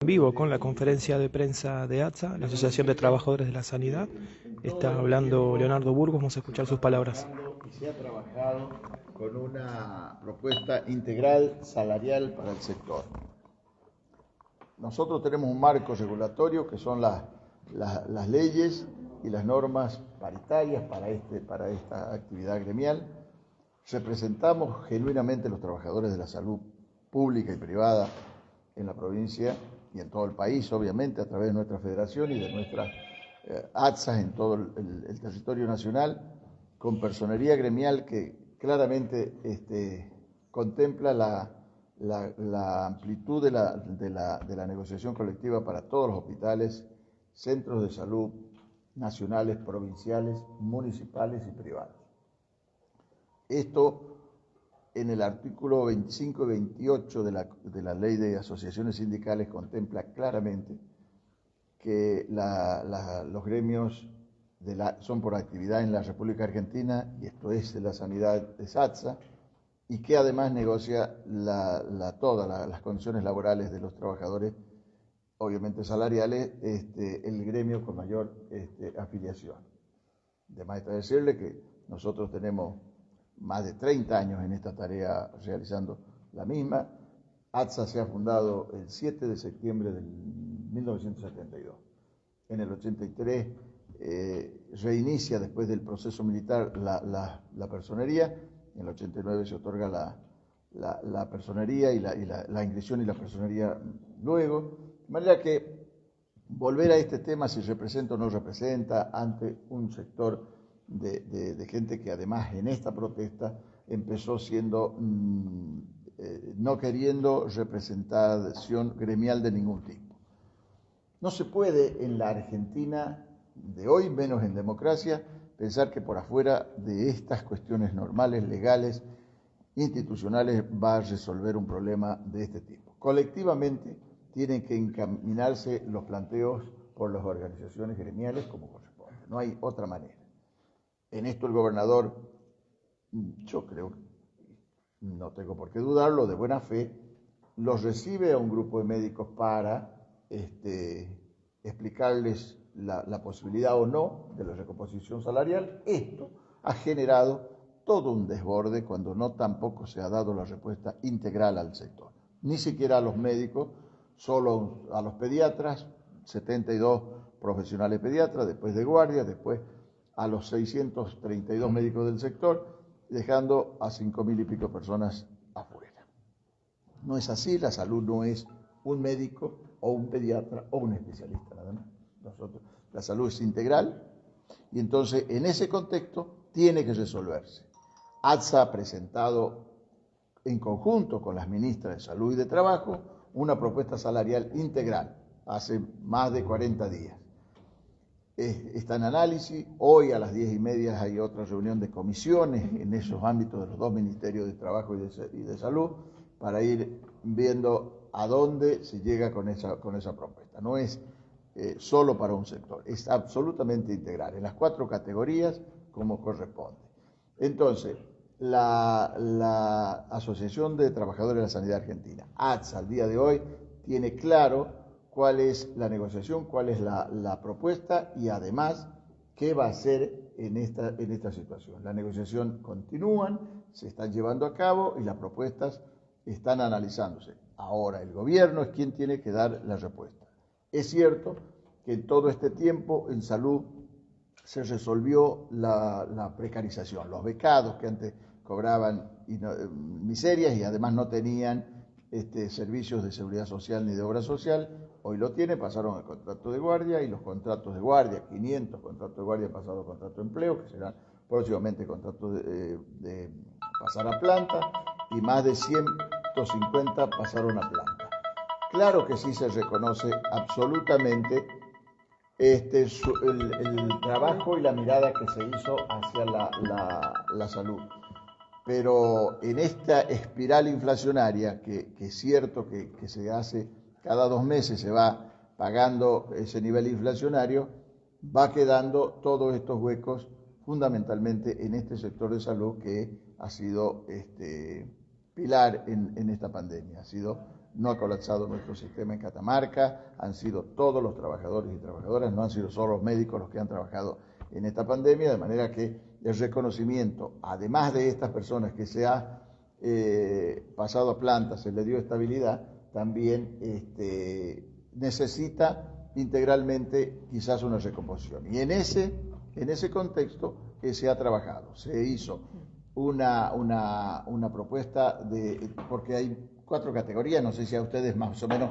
En vivo con la conferencia de prensa de ATSA, la Asociación de Trabajadores de la Sanidad. Está hablando Leonardo Burgos, vamos a escuchar sus palabras. Y se ha trabajado con una propuesta integral salarial para el sector. Nosotros tenemos un marco regulatorio que son las leyes y las normas paritarias para esta actividad gremial. Representamos genuinamente los trabajadores de la salud pública y privada en la provincia y en todo el país, obviamente, a través de nuestra federación y de nuestras ATSAs en todo el territorio nacional, con personería gremial que claramente contempla la amplitud de la negociación colectiva para todos los hospitales, centros de salud nacionales, provinciales, municipales y privados. Esto en el artículo 25 y 28 de la Ley de Asociaciones Sindicales contempla claramente que los gremios son por actividad en la República Argentina, y esto es de la sanidad de SATSA, y que además negocia todas las condiciones laborales de los trabajadores, obviamente salariales, el gremio con mayor afiliación. Además está decirle que nosotros tenemos más de 30 años en esta tarea realizando la misma. ATSA se ha fundado el 7 de septiembre del 1972. En el 83 reinicia después del proceso militar la personería. En el 89 se otorga la personería y la inscripción y la personería luego. De manera que volver a este tema, si representa o no representa, ante un sector de gente que además en esta protesta empezó siendo no queriendo representación gremial de ningún tipo. No se puede en la Argentina de hoy, menos en democracia, pensar que por afuera de estas cuestiones normales, legales, institucionales, va a resolver un problema de este tipo. Colectivamente tienen que encaminarse los planteos por las organizaciones gremiales como corresponde. No hay otra manera. En esto el gobernador, yo creo, no tengo por qué dudarlo, de buena fe, los recibe a un grupo de médicos para explicarles la posibilidad o no de la recomposición salarial. Esto ha generado todo un desborde cuando no tampoco se ha dado la respuesta integral al sector. Ni siquiera a los médicos, solo a los pediatras, 72 profesionales pediatras, después de guardia, después a los 632 médicos del sector, dejando a 5.000 y pico personas afuera. No es así, la salud no es un médico o un pediatra o un especialista, nada más. La salud es integral y entonces en ese contexto tiene que resolverse. ATSA ha presentado en conjunto con las ministras de Salud y de Trabajo una propuesta salarial integral hace más de 40 días. Está en análisis. Hoy a las 10:30 hay otra reunión de comisiones en esos ámbitos de los dos ministerios de Trabajo y de Salud para ir viendo a dónde se llega con esa propuesta. No es solo para un sector, es absolutamente integral, en las 4 categorías como corresponde. Entonces, la Asociación de Trabajadores de la Sanidad Argentina, ATSA, al día de hoy, tiene claro cuál es la negociación, cuál es la propuesta y además qué va a hacer en esta situación. La negociación continúan, se están llevando a cabo y las propuestas están analizándose. Ahora el gobierno es quien tiene que dar la respuesta. Es cierto que en todo este tiempo en salud se resolvió la precarización, los becados que antes cobraban miserias y además no tenían servicios de seguridad social ni de obra social, hoy lo tiene, pasaron al contrato de guardia y los contratos de guardia, 500 contratos de guardia pasados a contrato de empleo, que serán próximamente contratos de pasar a planta, y más de 150 pasaron a planta. Claro que sí se reconoce absolutamente el trabajo y la mirada que se hizo hacia la salud. Pero en esta espiral inflacionaria, que es cierto que se hace cada 2 meses, se va pagando ese nivel inflacionario, va quedando todos estos huecos fundamentalmente en este sector de salud que ha sido pilar en esta pandemia, ha sido no ha colapsado nuestro sistema en Catamarca, han sido todos los trabajadores y trabajadoras, no han sido solo los médicos los que han trabajado en esta pandemia, de manera que el reconocimiento, además de estas personas que se ha pasado a planta, se le dio estabilidad, también necesita integralmente quizás una recomposición. Y en ese contexto se ha trabajado, se hizo una propuesta porque hay 4 categorías, no sé si a ustedes más o menos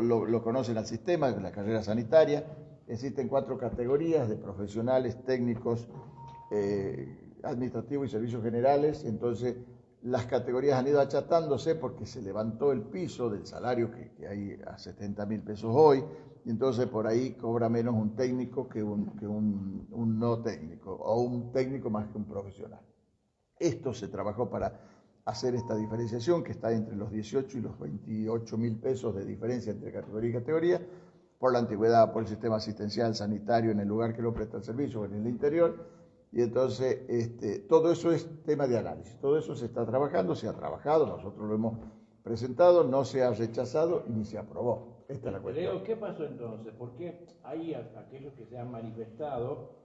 lo conocen al sistema, la carrera sanitaria. Existen 4 categorías de profesionales, técnicos, administrativos y servicios generales. Entonces, las categorías han ido achatándose porque se levantó el piso del salario que hay a 70.000 pesos hoy. Y entonces, por ahí cobra menos un técnico que un no técnico, o un técnico más que un profesional. Esto se trabajó para hacer esta diferenciación que está entre los 18 y los 28.000 pesos de diferencia entre categoría y categoría, por la antigüedad, por el sistema asistencial sanitario en el lugar que lo presta el servicio o en el interior. Y entonces todo eso es tema de análisis, todo eso se está trabajando, se ha trabajado, nosotros lo hemos presentado, no se ha rechazado ni se aprobó. Esta es la cuestión. ¿Qué pasó entonces? ¿Por qué hay aquellos que se han manifestado,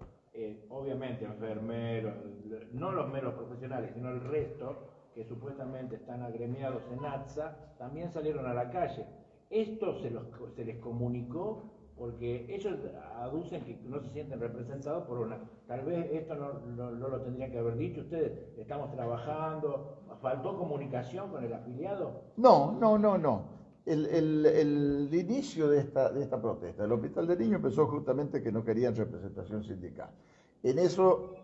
obviamente enfermeros, no los meros profesionales, sino el resto, que supuestamente están agremiados en ATSA, también salieron a la calle? ¿Esto se les comunicó? Porque ellos aducen que no se sienten representados por tal vez esto no lo tendrían que haber dicho ustedes, estamos trabajando, ¿faltó comunicación con el afiliado? No. El inicio de esta protesta del Hospital de Niños empezó justamente que no querían representación sindical. En eso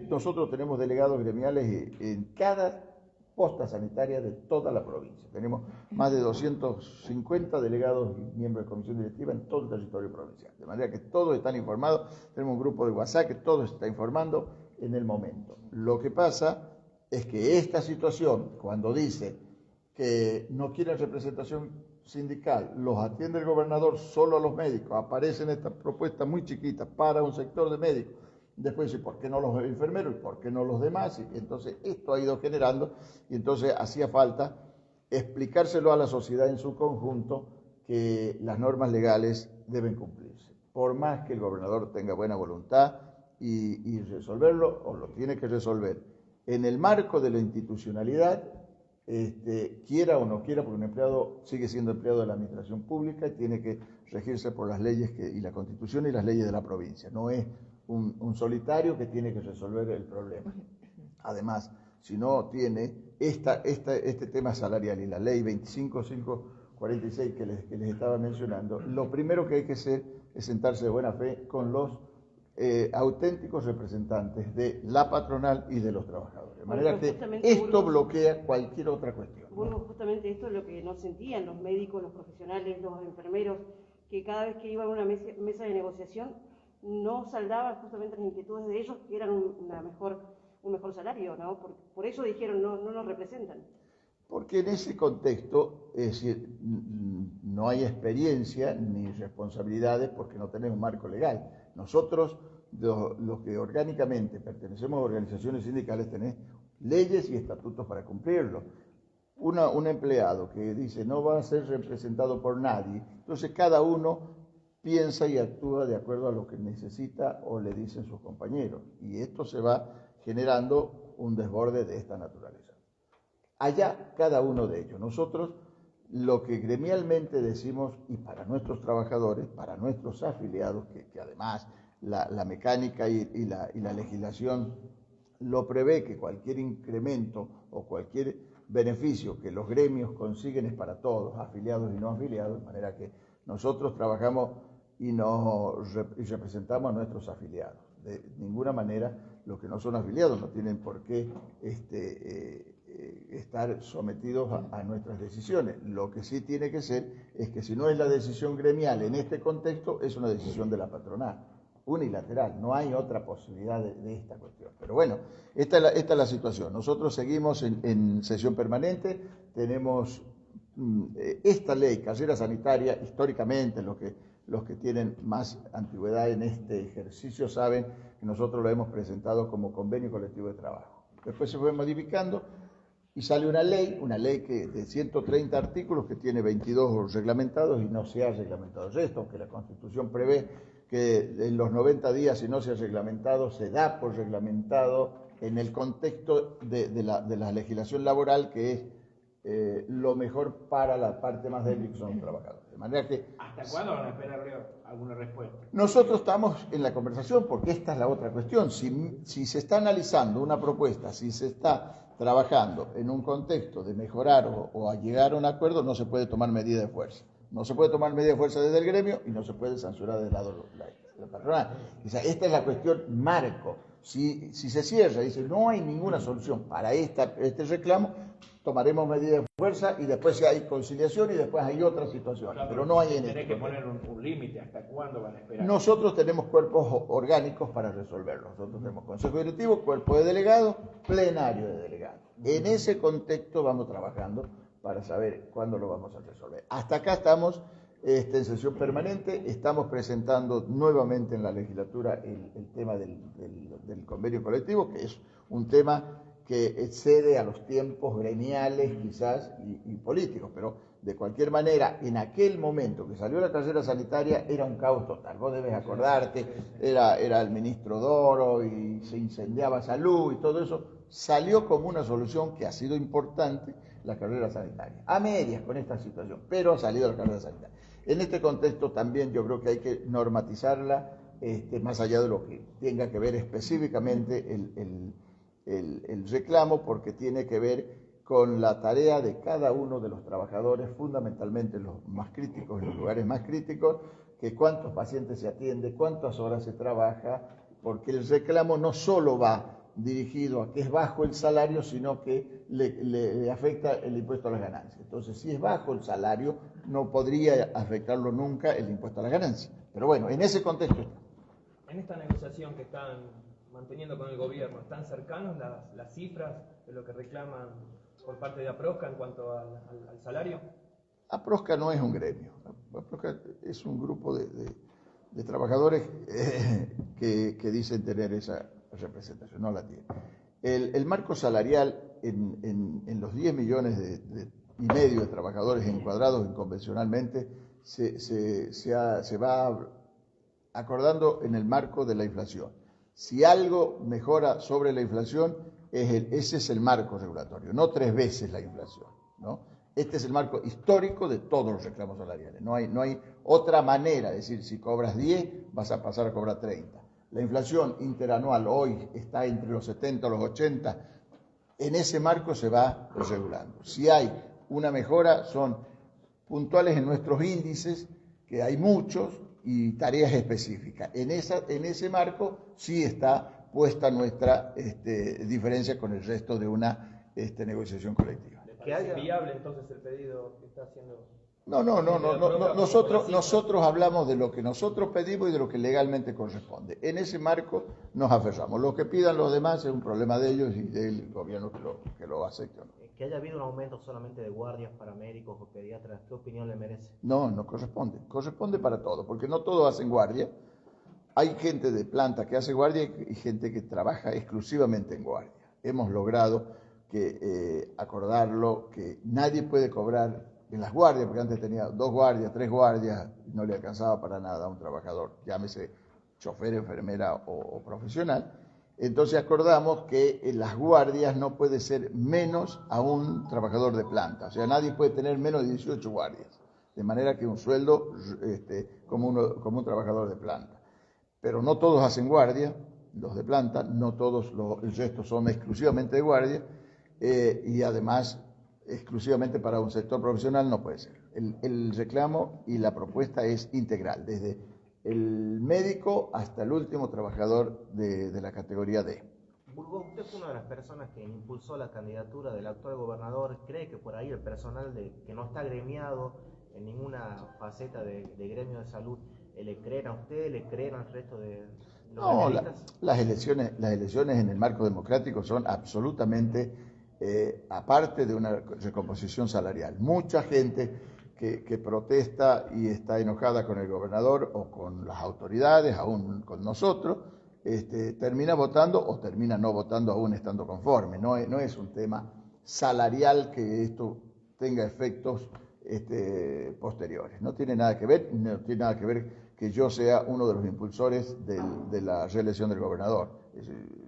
nosotros tenemos delegados gremiales en cada posta sanitaria de toda la provincia. Tenemos más de 250 delegados y miembros de comisión directiva en todo el territorio provincial. De manera que todos están informados. Tenemos un grupo de WhatsApp que todo está informando en el momento. Lo que pasa es que esta situación, cuando dice que no quieren representación sindical, los atiende el gobernador solo a los médicos, aparecen estas propuestas muy chiquitas para un sector de médicos. Después dice, ¿por qué no los enfermeros y por qué no los demás? Y entonces esto ha ido generando y entonces hacía falta explicárselo a la sociedad en su conjunto que las normas legales deben cumplirse. Por más que el gobernador tenga buena voluntad y resolverlo, o lo tiene que resolver en el marco de la institucionalidad, quiera o no quiera, porque un empleado sigue siendo empleado de la administración pública y tiene que regirse por las leyes y la Constitución y las leyes de la provincia. No es un solitario que tiene que resolver el problema. Además, si no tiene este tema salarial y la ley 25546 que les estaba mencionando, lo primero que hay que hacer es sentarse de buena fe con los auténticos representantes de la patronal y de los trabajadores. De manera que esto bloquea cualquier otra cuestión. Bueno, justamente esto es lo que no sentían los médicos, los profesionales, los enfermeros, que cada vez que iban a una mesa de negociación no saldaban justamente las inquietudes de ellos, que eran un mejor salario, ¿no? Por eso dijeron, no nos representan. Porque en ese contexto, es decir, no hay experiencia ni responsabilidades porque no tenemos un marco legal. Nosotros, los que orgánicamente pertenecemos a organizaciones sindicales, tenemos leyes y estatutos para cumplirlo. Un empleado que dice no va a ser representado por nadie, entonces cada uno piensa y actúa de acuerdo a lo que necesita o le dicen sus compañeros. Y esto se va generando un desborde de esta naturaleza. Allá cada uno de ellos. Nosotros lo que gremialmente decimos, y para nuestros trabajadores, para nuestros afiliados, que además la mecánica y la legislación lo prevé, que cualquier incremento o cualquier beneficio que los gremios consiguen es para todos, afiliados y no afiliados, de manera que nosotros trabajamos y representamos a nuestros afiliados. De ninguna manera los que no son afiliados no tienen por qué estar sometidos a nuestras decisiones. Lo que sí tiene que ser es que si no es la decisión gremial en este contexto, es una decisión de la patronal, unilateral, no hay otra posibilidad de esta cuestión. Pero bueno, esta es la situación. Nosotros seguimos en sesión permanente, tenemos esta ley, carrera sanitaria, históricamente los que tienen más antigüedad en este ejercicio saben que nosotros lo hemos presentado como convenio colectivo de trabajo. Después se fue modificando Y sale una ley que de 130 artículos que tiene 22 reglamentados y no se ha reglamentado esto, aunque la Constitución prevé que en los 90 días, si no se ha reglamentado, se da por reglamentado en el contexto de la legislación laboral, que es lo mejor para la parte más débil, que son los trabajadores. De manera que... ¿Hasta cuándo van a esperar alguna respuesta? Nosotros estamos en la conversación, porque esta es la otra cuestión. Si se está analizando una propuesta, si se está trabajando en un contexto de mejorar o a llegar a un acuerdo, no se puede tomar medida de fuerza. No se puede tomar medida de fuerza desde el gremio y no se puede censurar del lado de la patronal. O sea, esta es la cuestión marco. Si se cierra y dice no hay ninguna solución para este reclamo, tomaremos medidas de fuerza y después hay conciliación y después hay otras situaciones. Claro, pero no hay en Tenés que poner un límite. ¿Hasta cuándo van a esperar? Nosotros tenemos cuerpos orgánicos para resolverlo. Nosotros tenemos consejo directivo, cuerpo de delegados, plenario de delegados. En ese contexto vamos trabajando para saber cuándo lo vamos a resolver. Hasta acá estamos en sesión permanente, estamos presentando nuevamente en la legislatura el tema del convenio colectivo, que es un tema que excede a los tiempos gremiales quizás y políticos, pero de cualquier manera, en aquel momento que salió la carrera sanitaria era un caos total. Vos debes acordarte, era el ministro Doro y se incendiaba salud y todo eso. Salió como una solución que ha sido importante la carrera sanitaria. A medias con esta situación, pero ha salido la carrera sanitaria. En este contexto también yo creo que hay que normatizarla más allá de lo que tenga que ver específicamente el reclamo, porque tiene que ver con la tarea de cada uno de los trabajadores, fundamentalmente los más críticos, en los lugares más críticos, que cuántos pacientes se atiende, cuántas horas se trabaja, porque el reclamo no solo va dirigido a que es bajo el salario, sino que le afecta el impuesto a las ganancias. Entonces, si es bajo el salario, no podría afectarlo nunca el impuesto a las ganancias. Pero bueno, en ese contexto está. En esta negociación que están manteniendo con el gobierno, ¿están cercanos las cifras de lo que reclaman por parte de APROSCA en cuanto al salario? APROSCA no es un gremio, APROSCA es un grupo de trabajadores que dicen tener esa representación, no la tiene. El marco salarial en los 10 millones y medio de trabajadores encuadrados convencionalmente se va acordando en el marco de la inflación. Si algo mejora sobre la inflación, ese es el marco regulatorio, no 3 veces la inflación, ¿no? Este es el marco histórico de todos los reclamos salariales. No hay otra manera, es decir, si cobras 10, vas a pasar a cobrar 30. La inflación interanual hoy está entre los 70 y los 80. En ese marco se va regulando. Si hay una mejora, son puntuales en nuestros índices, que hay muchos, y tareas específicas. En ese marco sí está puesta nuestra diferencia con el resto de una negociación colectiva. ¿Le parece viable entonces el pedido que está haciendo? No. Nosotros hablamos de lo que nosotros pedimos y de lo que legalmente corresponde. En ese marco nos aferramos. Lo que pidan los demás es un problema de ellos y del gobierno que lo acepte o no. Que haya habido un aumento solamente de guardias, paramédicos o pediatras, ¿qué opinión le merece? No corresponde. Corresponde para todos, porque no todos hacen guardia. Hay gente de planta que hace guardia y gente que trabaja exclusivamente en guardia. Hemos logrado acordarlo, que nadie puede cobrar en las guardias, porque antes tenía 2 guardias, 3 guardias, no le alcanzaba para nada a un trabajador, llámese chofer, enfermera o profesional. Entonces acordamos que en las guardias no puede ser menos a un trabajador de planta, o sea, nadie puede tener menos de 18 guardias, de manera que un sueldo como un trabajador de planta. Pero no todos hacen guardia, los de planta, no todos, el resto son exclusivamente de guardia, y además exclusivamente para un sector profesional no puede ser. El reclamo y la propuesta es integral, desde el médico hasta el último trabajador de la categoría D. Burgos, usted fue una de las personas que impulsó la candidatura del actual gobernador. ¿Cree que por ahí el personal que no está gremiado en ninguna faceta de gremio de salud, le creen a usted, le creen al resto de los analistas? Las elecciones en el marco democrático son absolutamente aparte de una recomposición salarial. Mucha gente que protesta y está enojada con el gobernador o con las autoridades, aún con nosotros, termina votando o termina no votando aún estando conforme. No es un tema salarial que esto tenga efectos posteriores. No tiene nada que ver que yo sea uno de los impulsores de la reelección del gobernador.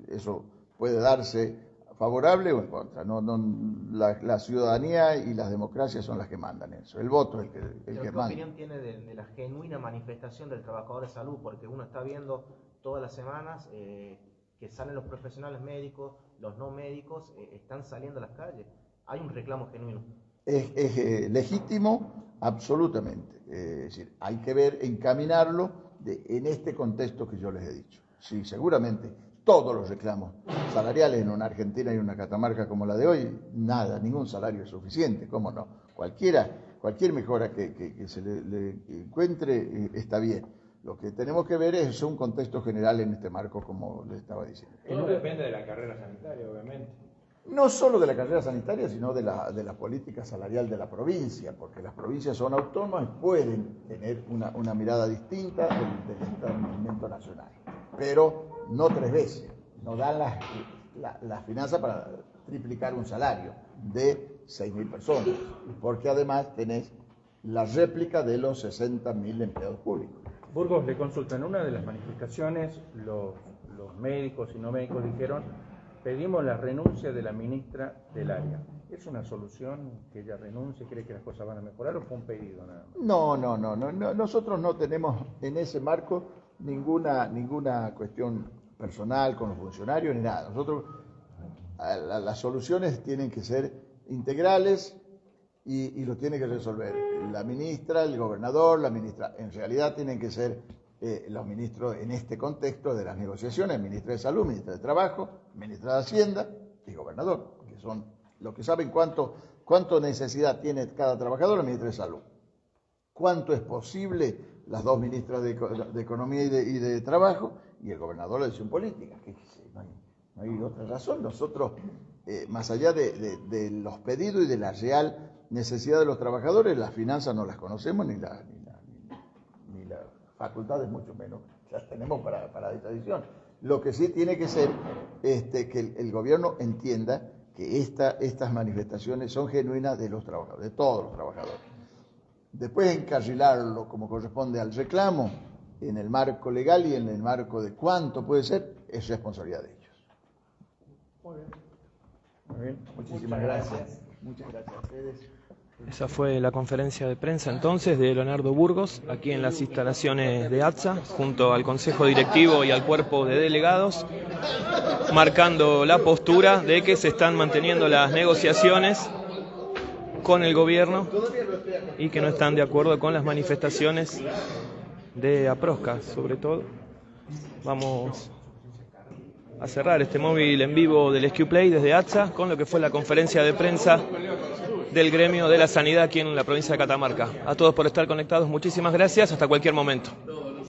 Eso puede darse favorable o en contra. La ciudadanía y las democracias son las que mandan eso. El voto es el que manda. ¿Qué opinión tiene de la genuina manifestación del trabajador de salud? Porque uno está viendo todas las semanas que salen los profesionales médicos, los no médicos están saliendo a las calles. Hay un reclamo genuino. Es legítimo, absolutamente. Es decir, hay que encaminarlo en este contexto que yo les he dicho. Sí, seguramente todos los reclamos salariales en una Argentina y una Catamarca como la de hoy, ningún salario es suficiente, ¿cómo no? Cualquier mejora que se le encuentre está bien. Lo que tenemos que ver es un contexto general en este marco, como les estaba diciendo. Todo depende de la carrera sanitaria, obviamente. No solo de la carrera sanitaria, sino de la política salarial de la provincia, porque las provincias son autónomas y pueden tener una mirada distinta del establecimiento nacional. Pero no 3 veces, no dan las finanzas para triplicar un salario de 6.000 personas, porque además tenés la réplica de los 60.000 empleados públicos. Burgos, le consultan, en una de las manifestaciones los médicos y no médicos dijeron: pedimos la renuncia de la ministra del área. ¿Es una solución que ella renuncie? ¿Cree que las cosas van a mejorar o fue un pedido nada más? No. Nosotros no tenemos en ese marco ninguna cuestión personal con los funcionarios ni nada. Nosotros, las soluciones tienen que ser integrales y lo tiene que resolver la ministra, el gobernador, la ministra. En realidad tienen que ser los ministros en este contexto de las negociaciones, ministra de Salud, ministra de Trabajo, ministra de Hacienda y gobernador, que son los que saben cuánto necesidad tiene cada trabajador, la ministra de Salud. ¿Cuánto es posible? Las 2 ministras de Economía y de Trabajo y el gobernador de Decisión Política. No hay otra razón. Nosotros, más allá de los pedidos y de la real necesidad de los trabajadores, las finanzas no las conocemos ni las facultades, mucho menos las tenemos para esta decisión. Lo que sí tiene que ser que el gobierno entienda que estas manifestaciones son genuinas de los trabajadores, de todos los trabajadores. Después encarrilarlo como corresponde al reclamo en el marco legal y en el marco de cuánto puede ser, es responsabilidad de ellos. Muy bien. Muchísimas gracias. Muchas gracias a ustedes. Esa fue la conferencia de prensa entonces de Leonardo Burgos, aquí en las instalaciones de ATSA, junto al Consejo Directivo y al cuerpo de delegados, marcando la postura de que se están manteniendo las negociaciones con el gobierno y que no están de acuerdo con las manifestaciones de Aprosca, sobre todo. Vamos a cerrar este móvil en vivo del SQ Play desde ATSA con lo que fue la conferencia de prensa del gremio de la sanidad aquí en la provincia de Catamarca. A todos por estar conectados, muchísimas gracias, hasta cualquier momento.